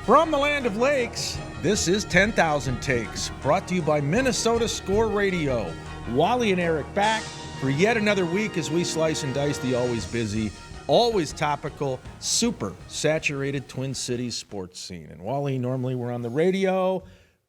From the land of lakes, this is 10,000 Takes, brought to you by Minnesota Score Radio. Wally and Eric back for yet another week as we slice and dice the always busy, always topical, super saturated Twin Cities sports scene. And Wally, normally we're on the radio,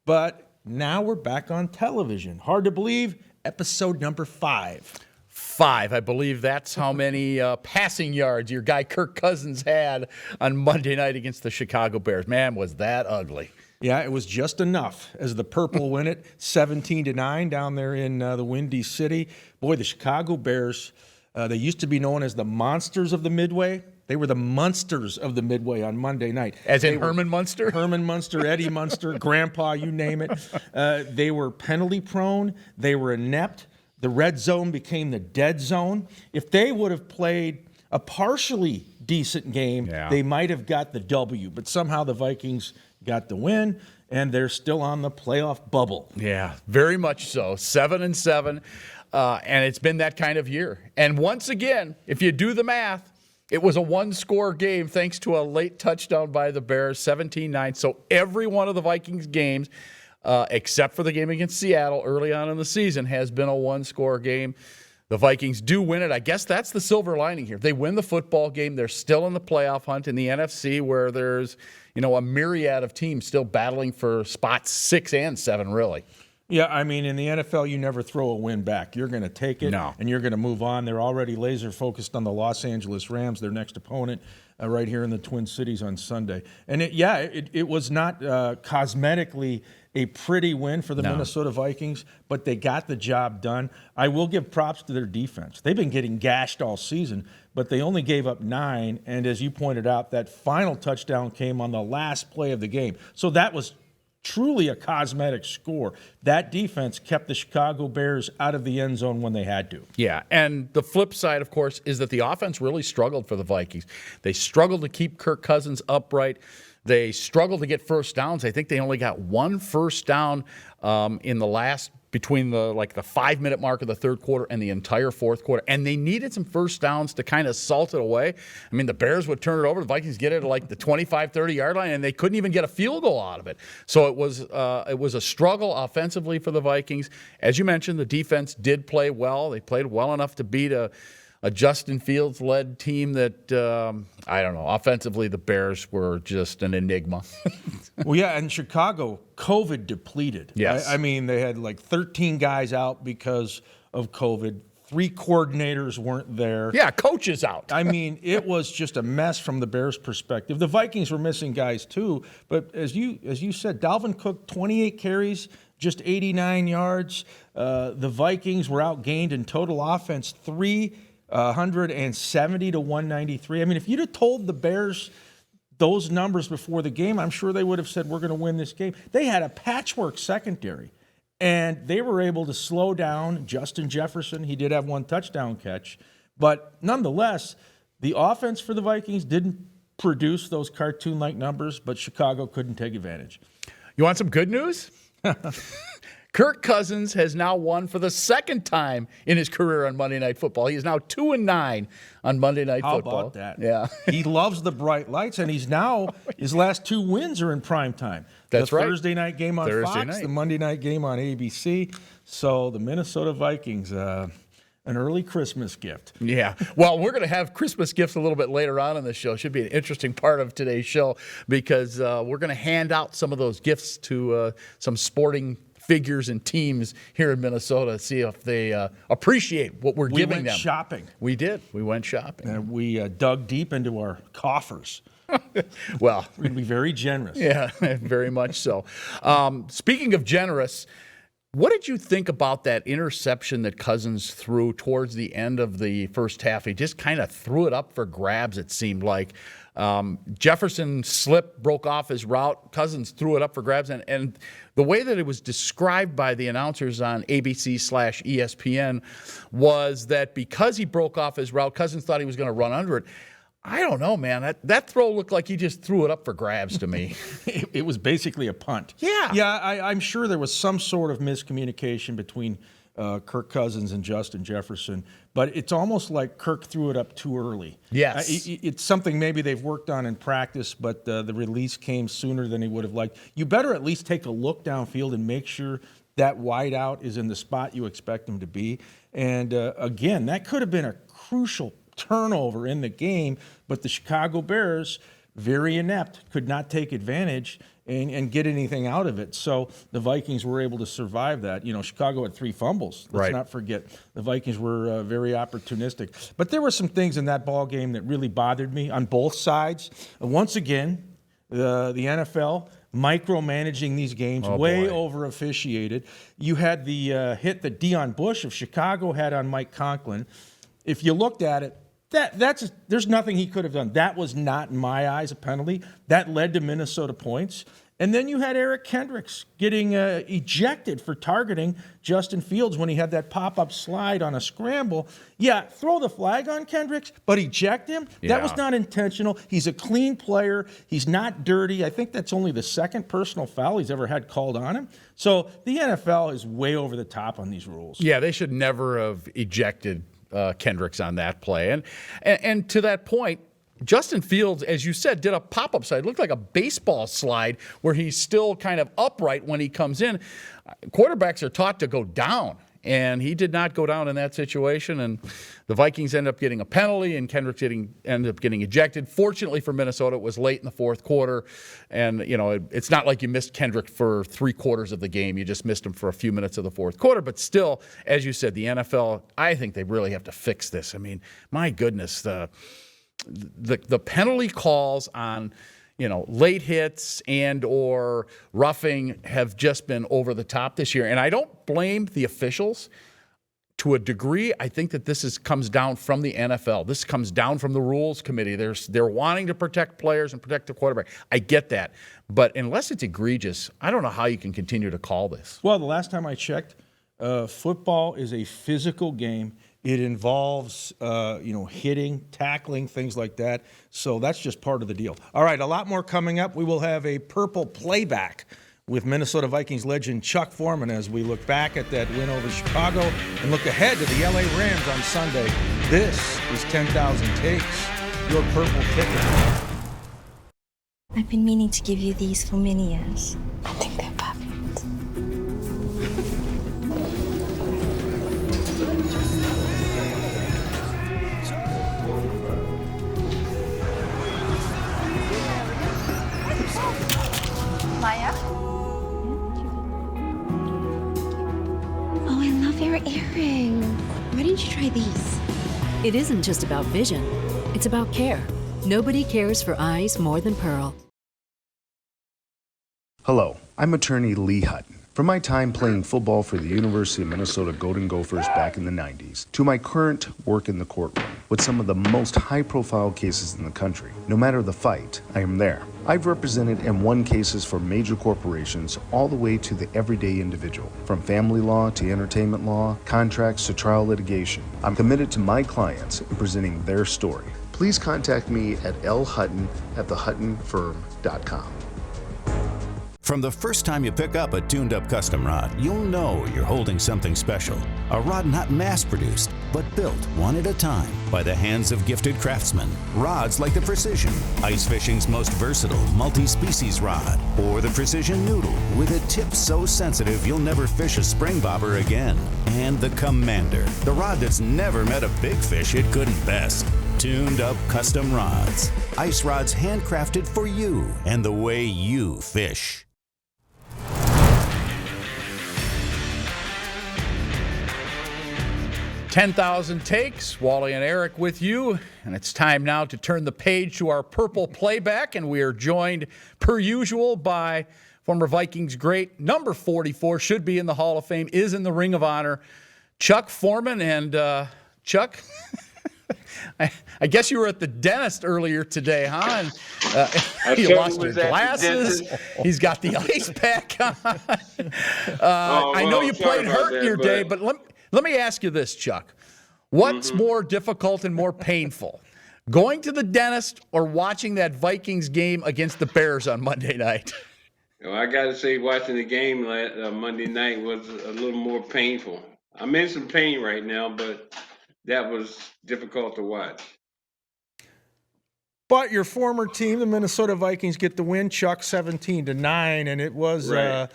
but now we're back on television. Hard to believe, episode number 5. 5. I believe that's how many passing yards your guy Kirk Cousins had on Monday night against the Chicago Bears. Man, was that ugly. Yeah, it was just enough as the Purple win it 17-9 down there in the Windy City. Boy, the Chicago Bears, they used to be known as the Monsters of the Midway. They were the Munsters of the Midway on Monday night. As in Herman Munster? Herman Munster, Eddie Munster, Grandpa, you name it. They were penalty prone. They were inept. The red zone became the dead zone. If they would have played a partially decent game, they might have got the W. But somehow the Vikings got the win, and they're still on the playoff bubble. Yeah, very much so. 7-7, and it's been that kind of year. And once again, if you do the math, it was a one-score game thanks to a late touchdown by the Bears, 17-9. So every one of the Vikings games, except for the game against Seattle early on in the season, has been a one-score game. The Vikings do win it. I guess that's the silver lining here. They win the football game. They're still in the playoff hunt in the NFC, where there's, a myriad of teams still battling for spots 6 and 7, really. Yeah, I mean, in the NFL, you never throw a win back. You're going to take it, and you're going to move on. They're already laser-focused on the Los Angeles Rams, their next opponent, right here in the Twin Cities on Sunday. And, it was not cosmetically a pretty win for the Minnesota Vikings, but they got the job done. I will give props to their defense. They've been getting gashed all season, but they only gave up 9, and as you pointed out, that final touchdown came on the last play of the game. So that was truly a cosmetic score. That defense kept the Chicago Bears out of the end zone when they had to. Yeah, and the flip side, of course, is that the offense really struggled for the Vikings. They struggled to keep Kirk Cousins upright. They struggled to get first downs. I think they only got 1 first down in the last, between the 5-minute mark of the third quarter and the entire fourth quarter. And they needed some first downs to kind of salt it away. I mean, the Bears would turn it over. The Vikings get it at the 25, 30-yard line, and they couldn't even get a field goal out of it. So it was a struggle offensively for the Vikings. As you mentioned, the defense did play well. They played well enough to beat a Justin Fields-led team that, offensively the Bears were just an enigma. Well, yeah, and Chicago, COVID depleted. Yes. I mean, they had 13 guys out because of COVID. 3 coordinators weren't there. Yeah, coaches out. I mean, it was just a mess from the Bears' perspective. The Vikings were missing guys too, but as you said, Dalvin Cook, 28 carries, just 89 yards. The Vikings were outgained in total offense 370 to 193. I mean, if you'd have told the Bears those numbers before the game, I'm sure they would have said, we're going to win this game. They had a patchwork secondary, and they were able to slow down Justin Jefferson. He did have 1 touchdown catch. But nonetheless, the offense for the Vikings didn't produce those cartoon-like numbers, but Chicago couldn't take advantage. You want some good news? Kirk Cousins has now won for the second time in his career on Monday Night Football. He is now 2-9 on Monday Night Football. How about that? Yeah. He loves the bright lights, and his last 2 wins are in prime time. That's right. The Thursday night game on Fox, the Monday night game on ABC. So the Minnesota Vikings, an early Christmas gift. Yeah. Well, we're going to have Christmas gifts a little bit later on in the show. Should be an interesting part of today's show because we're going to hand out some of those gifts to some sporting figures and teams here in Minnesota, see if they appreciate what we're giving them. We went shopping. We did. We went shopping. And we dug deep into our coffers. Well, we're going to be very generous. Yeah, very much so. Speaking of generous, what did you think about that interception that Cousins threw towards the end of the first half? He just kind of threw it up for grabs, it seemed like. Jefferson slipped, broke off his route. Cousins threw it up for grabs. And the way that it was described by the announcers on ABC/ESPN was that because he broke off his route, Cousins thought he was going to run under it. I don't know, man. That throw looked like he just threw it up for grabs to me. It was basically a punt. Yeah. Yeah, I'm sure there was some sort of miscommunication between Kirk Cousins and Justin Jefferson. But it's almost like Kirk threw it up too early. Yes. It's something maybe they've worked on in practice, but the release came sooner than he would have liked. You better at least take a look downfield and make sure that wide out is in the spot you expect him to be. And again, that could have been a crucial turnover in the game, but the Chicago Bears, very inept, could not take advantage and get anything out of it. So the Vikings were able to survive that. Chicago had 3 fumbles. Let's not forget. The Vikings were very opportunistic. But there were some things in that ball game that really bothered me on both sides. Once again, the NFL micromanaging these games, over officiated. You had the hit that Deion Bush of Chicago had on Mike Conklin. If you looked at it, there's nothing he could have done. That was not, in my eyes, a penalty. That led to Minnesota points. And then you had Eric Kendricks getting ejected for targeting Justin Fields when he had that pop-up slide on a scramble. Yeah, throw the flag on Kendricks, but eject him? Yeah. That was not intentional. He's a clean player. He's not dirty. I think that's only the second personal foul he's ever had called on him. So the NFL is way over the top on these rules. Yeah, they should never have ejected Kendricks on that play. And to that point, Justin Fields, as you said, did a pop-up slide. It looked like a baseball slide where he's still kind of upright when he comes in. Quarterbacks are taught to go down, and he did not go down in that situation. And the Vikings end up getting a penalty, and Kendricks ended up getting ejected. Fortunately for Minnesota, it was late in the fourth quarter. And, it's not like you missed Kendrick for 3/4 of the game. You just missed him for a few minutes of the fourth quarter. But still, as you said, the NFL, I think they really have to fix this. I mean, my goodness, the penalty calls on late hits and or roughing have just been over the top this year. And I don't blame the officials. To a degree, I think that this comes down from the NFL. This comes down from the rules committee. They're wanting to protect players and protect the quarterback. I get that. But unless it's egregious, I don't know how you can continue to call this. Well, the last time I checked, football is a physical game. It involves, hitting, tackling, things like that. So that's just part of the deal. All right, a lot more coming up. We will have a purple playback with Minnesota Vikings legend Chuck Foreman as we look back at that win over Chicago and look ahead to the LA Rams on Sunday. This is 10,000 Takes, your purple ticket. I've been meaning to give you these for many years. I think they're perfect. Maya? Oh, I love your earring. Why didn't you try these? It isn't just about vision. It's about care. Nobody cares for eyes more than Pearl. Hello, I'm attorney Lee Hutton. From my time playing football for the University of Minnesota Golden Gophers back in the 90s, to my current work in the courtroom with some of the most high-profile cases in the country. No matter the fight, I am there. I've represented and won cases for major corporations all the way to the everyday individual. From family law to entertainment law, contracts to trial litigation. I'm committed to my clients in presenting their story. Please contact me at lhutton@thehuttonfirm.com. From the first time you pick up a tuned-up custom rod, you'll know you're holding something special. A rod not mass-produced, but built one at a time by the hands of gifted craftsmen. Rods like the Precision, ice fishing's most versatile multi-species rod, or the Precision Noodle with a tip so sensitive you'll never fish a spring bobber again. And the Commander, the rod that's never met a big fish it couldn't best. Tuned up custom rods. Ice rods handcrafted for you and the way you fish. 10,000 Takes, Wally and Eric with you, and it's time now to turn the page to our purple playback, and we are joined, per usual, by former Vikings great, number 44, should be in the Hall of Fame, is in the Ring of Honor, Chuck Foreman. And Chuck, I guess you were at the dentist earlier today, huh? And you lost your glasses. He's got the ice pack on. I know you played hurt in your day, but let me ask you this, Chuck. What's more difficult and more painful, going to the dentist or watching that Vikings game against the Bears on Monday night? Well, I got to say watching the game Monday night was a little more painful. I'm in some pain right now, but that was difficult to watch. But your former team, the Minnesota Vikings, get the win, Chuck, 17-9, and it was Right.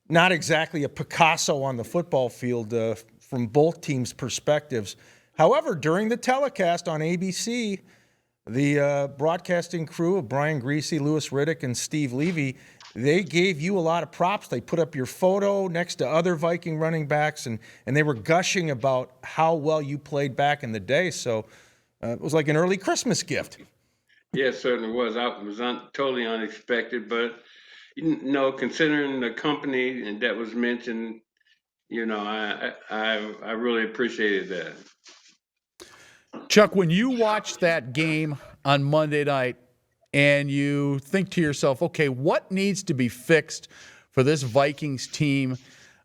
not exactly a Picasso on the football field from both teams' perspectives. However, during the telecast on ABC, the broadcasting crew of Brian Greasy, Louis Riddick, and Steve Levy, they gave you a lot of props. They put up your photo next to other Viking running backs, and they were gushing about how well you played back in the day. So it was like an early Christmas gift. Yeah, it certainly was. It was totally unexpected, but considering the company and that was mentioned, I really appreciated that. Chuck, when you watch that game on Monday night and you think to yourself, okay, what needs to be fixed for this Vikings team?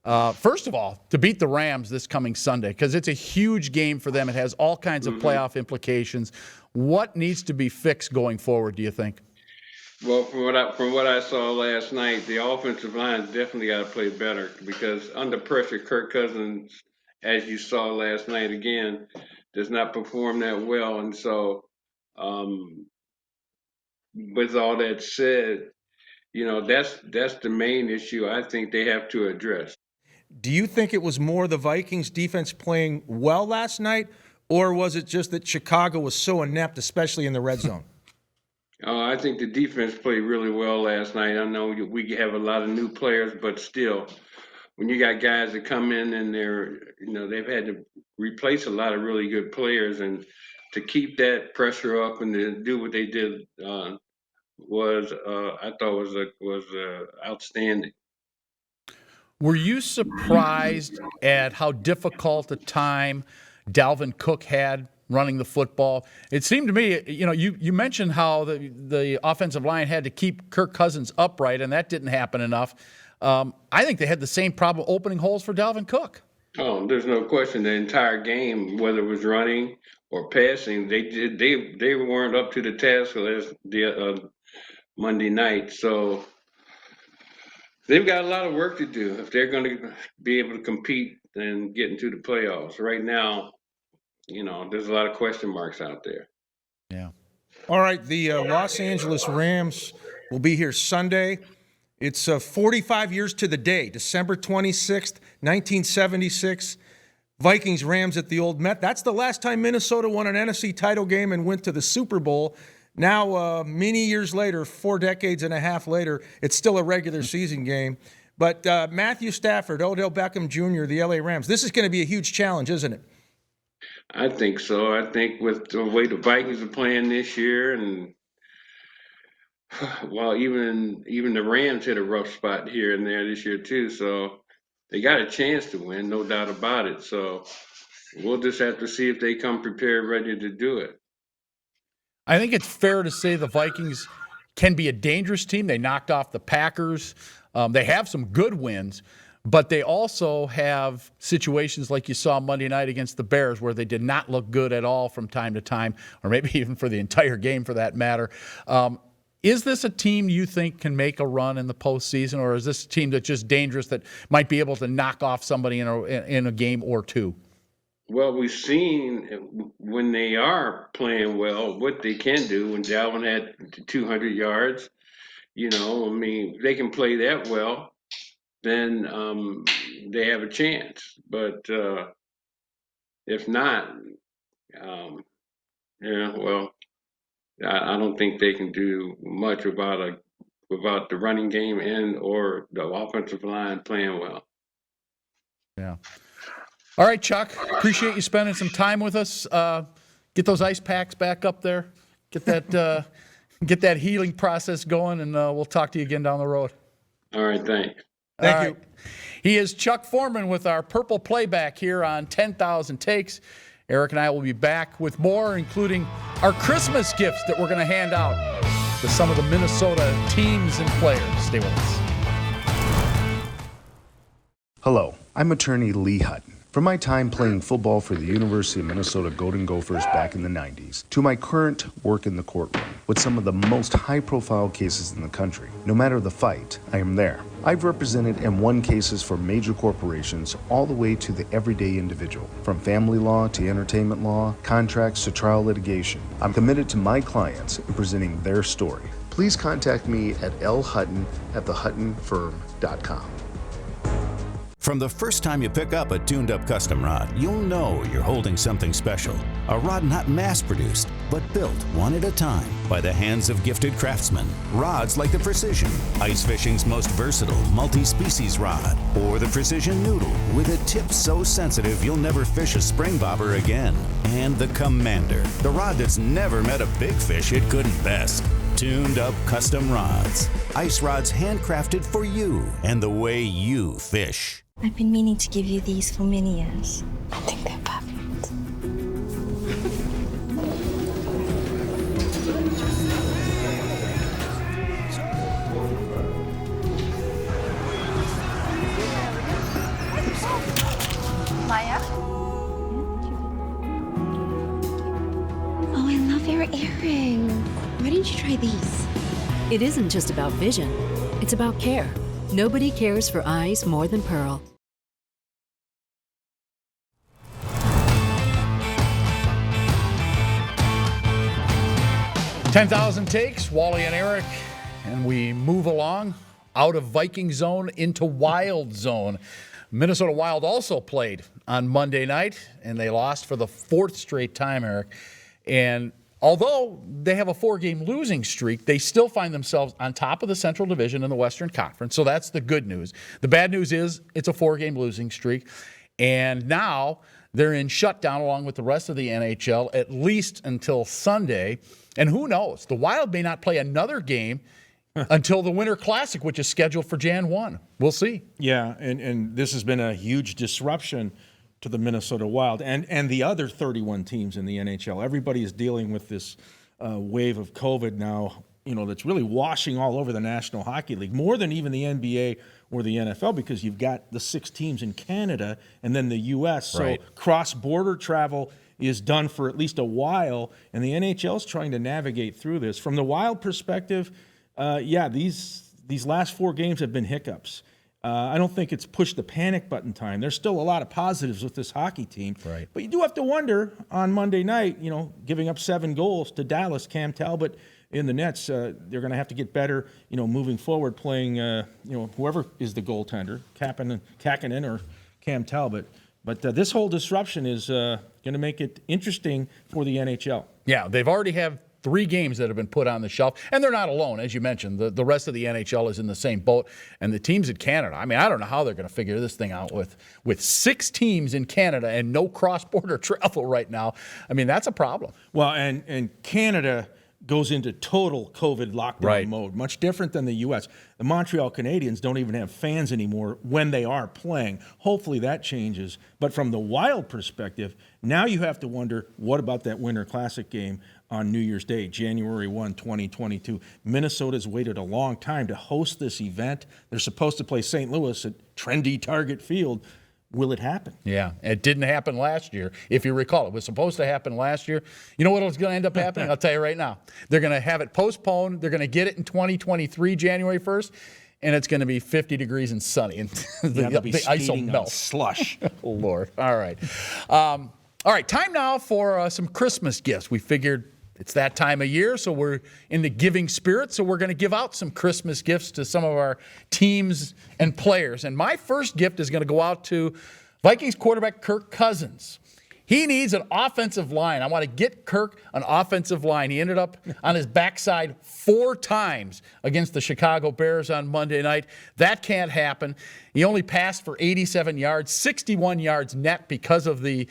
First of all, to beat the Rams this coming Sunday, because it's a huge game for them. It has all kinds of playoff implications. What needs to be fixed going forward, do you think? Well, from what I saw last night, the offensive line definitely got to play better because under pressure, Kirk Cousins, as you saw last night again, does not perform that well. And so, with all that said, that's the main issue I think they have to address. Do you think it was more the Vikings defense playing well last night, or was it just that Chicago was so inept, especially in the red zone? I think the defense played really well last night. I know we have a lot of new players, but still, when you got guys that come in and they've had to replace a lot of really good players, and to keep that pressure up and to do what they did I thought was outstanding. Were you surprised at how difficult a time Dalvin Cook had running the football? It seemed to me, you mentioned how the offensive line had to keep Kirk Cousins upright, and that didn't happen enough. I think they had the same problem opening holes for Dalvin Cook. Oh, there's no question. The entire game, whether it was running or passing, they weren't up to the task last Monday night. So they've got a lot of work to do if they're going to be able to compete and get into the playoffs. Right now, there's a lot of question marks out there. Yeah. All right, the Los Angeles Rams will be here Sunday. It's 45 years to the day, December 26th, 1976. Vikings-Rams at the old Met. That's the last time Minnesota won an NFC title game and went to the Super Bowl. Now, many years later, 4 decades and a half later, it's still a regular season game. But Matthew Stafford, Odell Beckham Jr., the LA Rams, this is going to be a huge challenge, isn't it? I think so. I think with the way the Vikings are playing this year, and even the Rams hit a rough spot here and there this year too. So they got a chance to win, no doubt about it. So we'll just have to see if they come prepared, ready to do it. I think it's fair to say the Vikings can be a dangerous team. They knocked off the Packers. They have some good wins, but they also have situations like you saw Monday night against the Bears where they did not look good at all from time to time, or maybe even for the entire game for that matter. Is this a team you think can make a run in the postseason, or is this a team that's just dangerous that might be able to knock off somebody in a game or two? Well, we've seen when they are playing well what they can do. When Dalvin had 200 yards, they can play that well, then they have a chance. But if not, I don't think they can do much without the running game and or the offensive line playing well. Yeah. All right, Chuck. Appreciate you spending some time with us. Get those ice packs back up there. Get that healing process going, and we'll talk to you again down the road. All right, thanks. Thank you. He is Chuck Foreman with our Purple Playback here on 10,000 Takes. Eric and I will be back with more, including our Christmas gifts that we're going to hand out to some of the Minnesota teams and players. Stay with us. Hello, I'm attorney Lee Hutton. From my time playing football for the University of Minnesota Golden Gophers back in the 90s, to my current work in the courtroom with some of the most high-profile cases in the country. No matter the fight, I am there. I've represented and won cases for major corporations all the way to the everyday individual. From family law to entertainment law, contracts to trial litigation. I'm committed to my clients in presenting their story. Please contact me at lhutton@thehuttonfirm.com. From the first time you pick up a tuned-up custom rod, you'll know you're holding something special. A rod not mass-produced, but built one at a time by the hands of gifted craftsmen. Rods like the Precision, ice fishing's most versatile multi-species rod, or the Precision Noodle with a tip so sensitive you'll never fish a spring bobber again. And the Commander, the rod that's never met a big fish it couldn't best. Tuned up custom rods. Ice rods handcrafted for you and the way you fish. I've been meaning to give you these for many years. I think they're perfect. Maya? Oh, I love your earring. Why didn't you try these? It isn't just about vision, it's about care. Nobody cares for eyes more than Pearl. Ten 10,000 takes, Wally and Eric, and we move along out of Viking zone into Wild zone. Minnesota Wild also played on Monday night, and they lost for the fourth straight time, Eric. And although they have a 4-game losing streak, they still find themselves on top of the Central Division in the Western Conference. So that's the good news. The bad news is it's a 4-game losing streak. And now they're in shutdown along with the rest of the NHL at least until Sunday. And who knows? The Wild may not play another game until the Winter Classic, which is scheduled for Jan 1. We'll see. Yeah, and this has been a huge disruption to the Minnesota Wild and the other 31 teams in the NHL. Everybody is dealing with this wave of COVID now, that's really washing all over the National Hockey League, more than even the NBA or the NFL, because you've got the 6 teams in Canada and then the U.S. So cross-border travel is done for at least a while, and the NHL is trying to navigate through this. From the Wild perspective, these last 4 games have been hiccups. I don't think it's pushed the panic button time. There's still a lot of positives with this hockey team. Right. But you do have to wonder on Monday night, giving up 7 goals to Dallas, Cam Talbot in the nets, they're going to have to get better, moving forward, playing, whoever is the goaltender, Kakinen or Cam Talbot. But this whole disruption is going to make it interesting for the NHL. Yeah, they've already have 3 games that have been put on the shelf, and they're not alone, as you mentioned. The rest of the NHL is in the same boat, and the teams in Canada, I don't know how they're going to figure this thing out with 6 teams in Canada and no cross-border travel right now. That's a problem. Well, and Canada goes into total COVID lockdown mode, much different than the U.S. The Montreal Canadiens don't even have fans anymore when they are playing. Hopefully that changes. But from the Wild perspective, now you have to wonder, what about that Winter Classic game on New Year's Day, January 1, 2022? Minnesota's waited a long time to host this event. They're supposed to play St. Louis at trendy Target Field. Will it happen? Yeah, it didn't happen last year. If you recall, it was supposed to happen last year. You know what was going to end up happening? I'll tell you right now. They're going to have it postponed. They're going to get it in 2023, January 1st, and it's going to be 50 degrees and sunny. And the ice will melt. Slush. Oh, Lord. All right. All right, time now for some Christmas gifts. We figured it's that time of year, so we're in the giving spirit, so we're going to give out some Christmas gifts to some of our teams and players. And my first gift is going to go out to Vikings quarterback Kirk Cousins. He needs an offensive line. I want to get Kirk an offensive line. He ended up on his backside 4 times against the Chicago Bears on Monday night. That can't happen. He only passed for 87 yards, 61 yards net because of the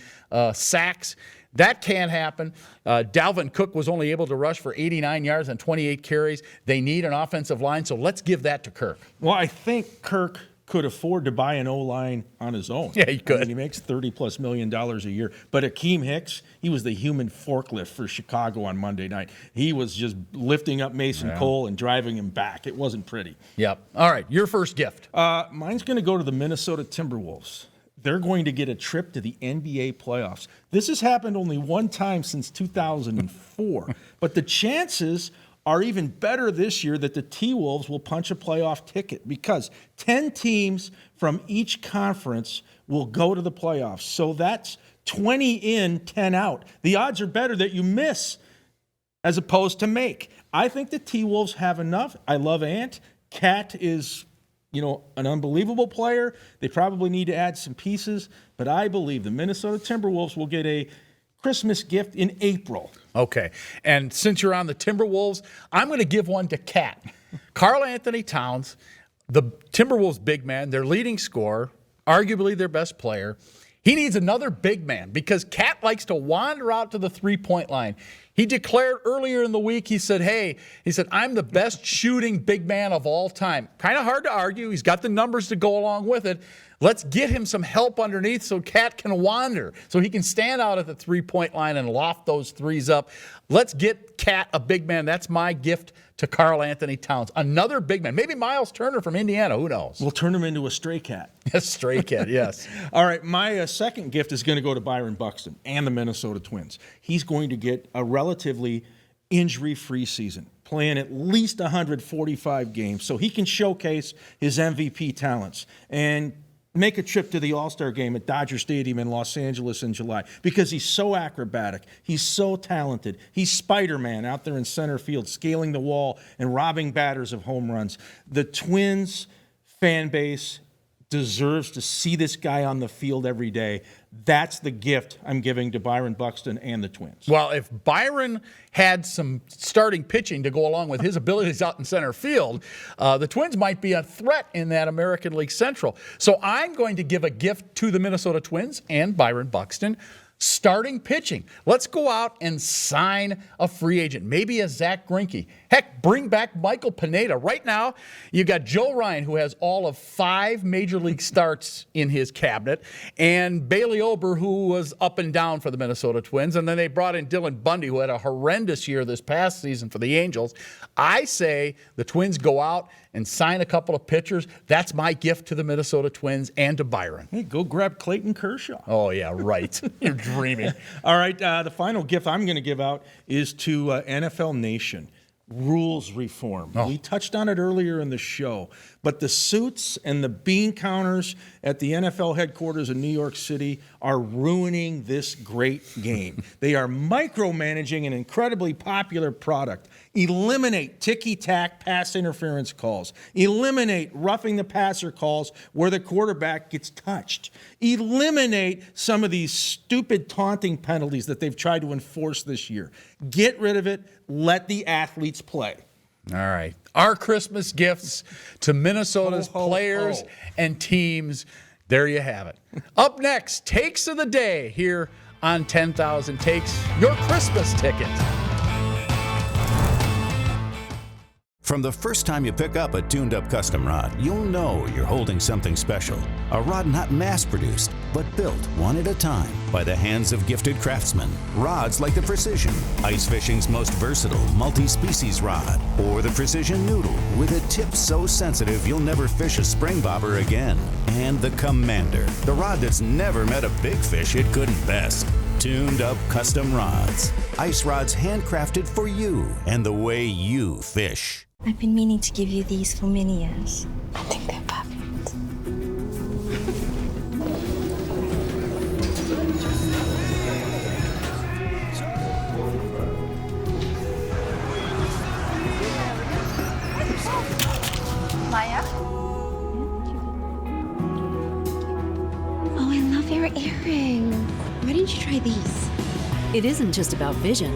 sacks. That can't happen. Dalvin Cook was only able to rush for 89 yards and 28 carries. They need an offensive line, so let's give that to Kirk. Well, I think Kirk could afford to buy an O-line on his own. Yeah, he could. He makes $30+ million a year. But Akeem Hicks, he was the human forklift for Chicago on Monday night. He was just lifting up Mason Cole and driving him back. It wasn't pretty. Yep. All right, your first gift. Mine's going to go to the Minnesota Timberwolves. they're going to get a trip to the NBA playoffs. This has happened only one time since 2004, but the chances are even better this year that the T-Wolves will punch a playoff ticket because 10 teams from each conference will go to the playoffs. So that's 20 in, 10 out. The odds are better that you miss as opposed to make. I think the T-Wolves have enough. I love Ant. Cat is, an unbelievable player. They probably need to add some pieces, but I believe the Minnesota Timberwolves will get a Christmas gift in April. Okay. And since you're on the Timberwolves, I'm going to give one to Cat. Karl Anthony Towns, the Timberwolves big man, their leading scorer, arguably their best player. He needs another big man because Cat likes to wander out to the three-point line. He declared earlier in the week, he said, I'm the best shooting big man of all time. Kind of hard to argue. He's got the numbers to go along with it. Let's get him some help underneath so Cat can wander, so he can stand out at the three-point line and loft those threes up. Let's get Cat a big man. That's my gift to Karl Anthony Towns. Another big man. Maybe Miles Turner from Indiana. Who knows? We'll turn him into a stray cat. A stray cat, yes. All right, my second gift is going to go to Byron Buxton and the Minnesota Twins. He's going to get a relatively injury-free season, playing at least 145 games, so he can showcase his MVP talents and make a trip to the All-Star game at Dodger Stadium in Los Angeles in July because he's so acrobatic. He's so talented. He's Spider-Man out there in center field, scaling the wall and robbing batters of home runs. The Twins fan base deserves to see this guy on the field every day. That's the gift I'm giving to Byron Buxton and the Twins. Well, if Byron had some starting pitching to go along with his abilities out in center field, the Twins might be a threat in that American League Central. So I'm going to give a gift to the Minnesota Twins and Byron Buxton. Starting pitching. Let's go out and sign a free agent. Maybe a Zach Greinke. Heck, bring back Michael Pineda. Right now, you got Joe Ryan, who has all of 5 major league starts in his cabinet, and Bailey Ober, who was up and down for the Minnesota Twins. And then they brought in Dylan Bundy, who had a horrendous year this past season for the Angels. I say the Twins go out and sign a couple of pitchers. That's my gift to the Minnesota Twins and to Byron. Hey, go grab Clayton Kershaw. Oh, yeah, right. You're dreaming. All right, the final gift I'm going to give out is to NFL Nation. Rules reform. Oh. We touched on it earlier in the show, but the suits and the bean counters at the NFL headquarters in New York City are ruining this great game. They are micromanaging an incredibly popular product. Eliminate ticky-tack pass interference calls. Eliminate roughing the passer calls where the quarterback gets touched. Eliminate some of these stupid taunting penalties that they've tried to enforce this year. Get rid of it. Let the athletes play. All right. Our Christmas gifts to Minnesota's players and teams. There you have it. Up next, takes of the day here on 10,000 Takes, your Christmas ticket. From the first time you pick up a tuned-up custom rod, you'll know you're holding something special. A rod not mass-produced, but built one at a time by the hands of gifted craftsmen. Rods like the Precision, ice fishing's most versatile multi-species rod, or the Precision Noodle with a tip so sensitive you'll never fish a spring bobber again. And the Commander, the rod that's never met a big fish it couldn't best. Tuned-up custom rods. Ice rods handcrafted for you and the way you fish. I've been meaning to give you these for many years. I think they're perfect. Maya? Oh, I love your earring. Why didn't you try these? It isn't just about vision,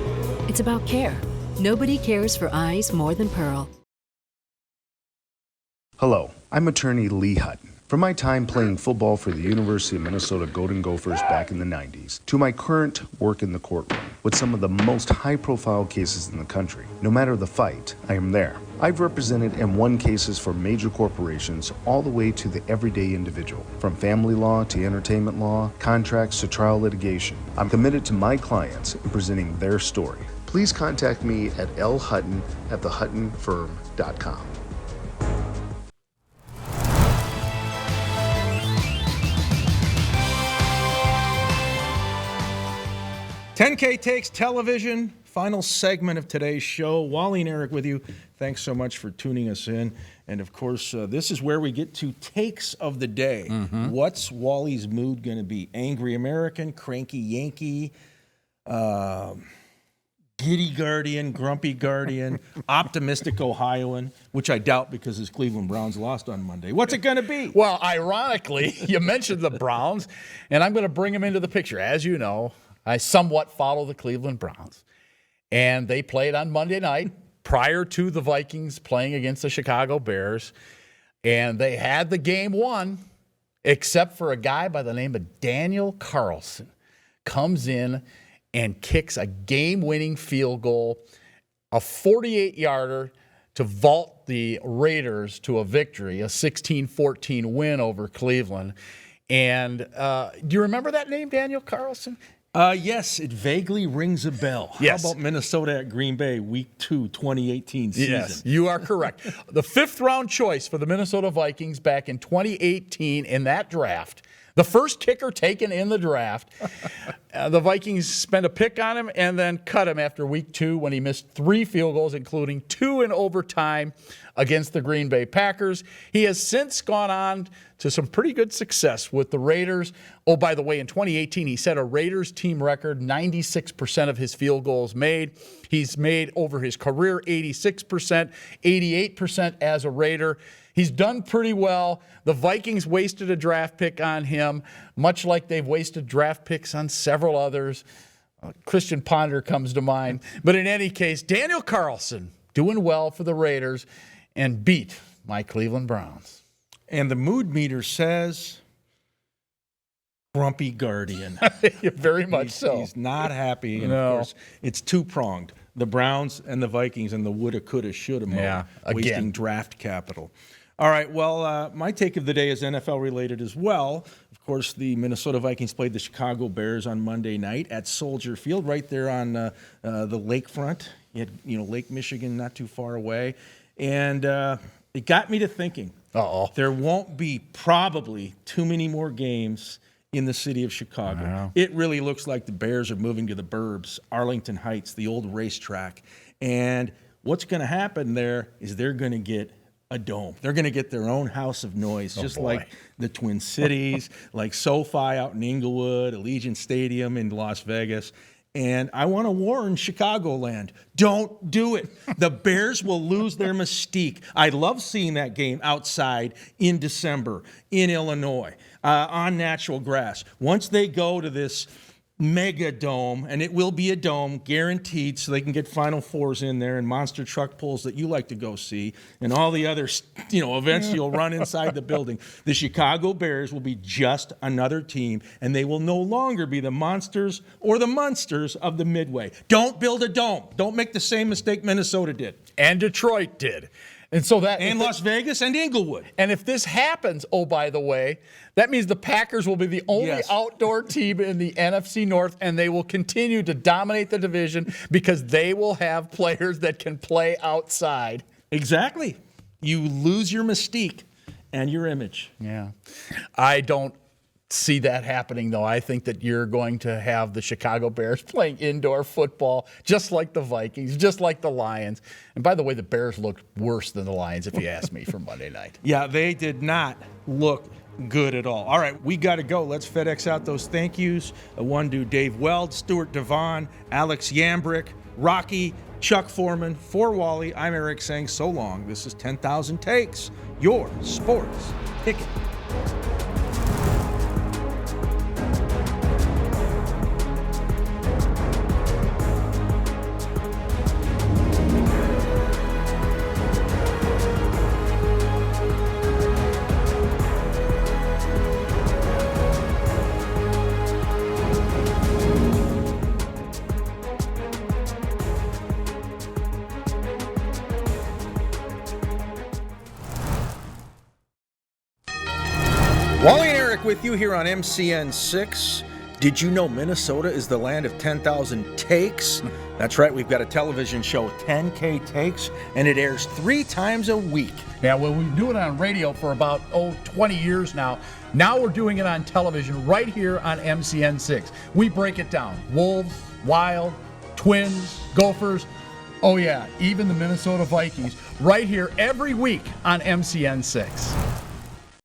it's about care. Nobody cares for eyes more than Pearl. Hello, I'm attorney Lee Hutton. From my time playing football for the University of Minnesota Golden Gophers back in the 90s, to my current work in the courtroom with some of the most high-profile cases in the country. No matter the fight, I am there. I've represented and won cases for major corporations all the way to the everyday individual. From family law to entertainment law, contracts to trial litigation. I'm committed to my clients in presenting their story. Please contact me at lhutton@thehuttonfirm.com. 10K Takes Television, final segment of today's show. Wally and Eric with you. Thanks so much for tuning us in. And, of course, this is where we get to takes of the day. What's Wally's mood going to be? Angry American, cranky Yankee, giddy Guardian, grumpy Guardian, optimistic Ohioan, which I doubt because his Cleveland Browns lost on Monday. What's it going to be? Well, ironically, you mentioned the Browns, and I'm going to bring them into the picture. As you know, I somewhat follow the Cleveland Browns, and they played on Monday night prior to the Vikings playing against the Chicago Bears, and they had the game won, except for a guy by the name of Daniel Carlson comes in and kicks a game-winning field goal, a 48-yarder to vault the Raiders to a victory, a 16-14 win over Cleveland. And do you remember that name, Daniel Carlson? Yes, it vaguely rings a bell. Yes. How about Minnesota at Green Bay, Week 2, 2018 season? Yes, you are correct. The fifth-round choice for the Minnesota Vikings back in 2018 in that draft. The first kicker taken in the draft. The Vikings spent a pick on him and then cut him after Week 2 when he missed 3 field goals, including 2 in overtime against the Green Bay Packers. He has since gone on to some pretty good success with the Raiders. Oh, by the way, in 2018, he set a Raiders team record, 96% of his field goals made. He's made over his career 86%, 88% as a Raider. He's done pretty well. The Vikings wasted a draft pick on him, much like they've wasted draft picks on several others. Christian Ponder comes to mind. But in any case, Daniel Carlson doing well for the Raiders and beat my Cleveland Browns. And the mood meter says grumpy Guardian. Very much so. He's not happy. And of course, it's two-pronged. The Browns and the Vikings and the woulda, coulda, shoulda mode, wasting draft capital. All right, well, my take of the day is NFL-related as well. Of course, the Minnesota Vikings played the Chicago Bears on Monday night at Soldier Field, right there on the lakefront. You had, Lake Michigan not too far away. And it got me to thinking, there won't be probably too many more games in the city of Chicago. It really looks like the Bears are moving to the burbs, Arlington Heights, the old racetrack. And what's going to happen there is they're going to get a dome. They're going to get their own house of noise, like the Twin Cities, like SoFi out in Inglewood, Allegiant Stadium in Las Vegas. And I want to warn Chicagoland, don't do it. The Bears will lose their mystique. I love seeing that game outside in December in Illinois on natural grass. Once they go to this mega dome, and it will be a dome, guaranteed, so they can get Final Fours in there and monster truck pulls that you like to go see, and all the other, events you'll run inside the building. The Chicago Bears will be just another team, and they will no longer be the monsters or the monsters of the Midway. Don't build a dome. Don't make the same mistake Minnesota did. And Detroit did. And so that Las Vegas and Inglewood. And if this happens, by the way, that means the Packers will be the only outdoor team in the NFC North, and they will continue to dominate the division because they will have players that can play outside. Exactly. You lose your mystique and your image. Yeah. I don't see that happening, though. I think that you're going to have the Chicago Bears playing indoor football, just like the Vikings, just like the Lions. And by the way, the Bears looked worse than the Lions, if you ask me, for Monday night. Yeah, they did not look good at all. All right, we got to go. Let's FedEx out those thank yous. One to Dave Weld, Stuart Devon, Alex Yambrick, Rocky, Chuck Foreman. For Wally, I'm Eric saying so long. This is 10,000 Takes, your sports ticket. Wally and Eric with you here on MCN 6. Did you know Minnesota is the land of 10,000 takes? That's right, we've got a television show, 10K Takes, and it airs 3 times a week. Yeah, well, we do it on radio for about, 20 years now. Now we're doing it on television right here on MCN 6. We break it down. Wolves, Wild, Twins, Gophers. Oh, yeah, even the Minnesota Vikings right here every week on MCN6.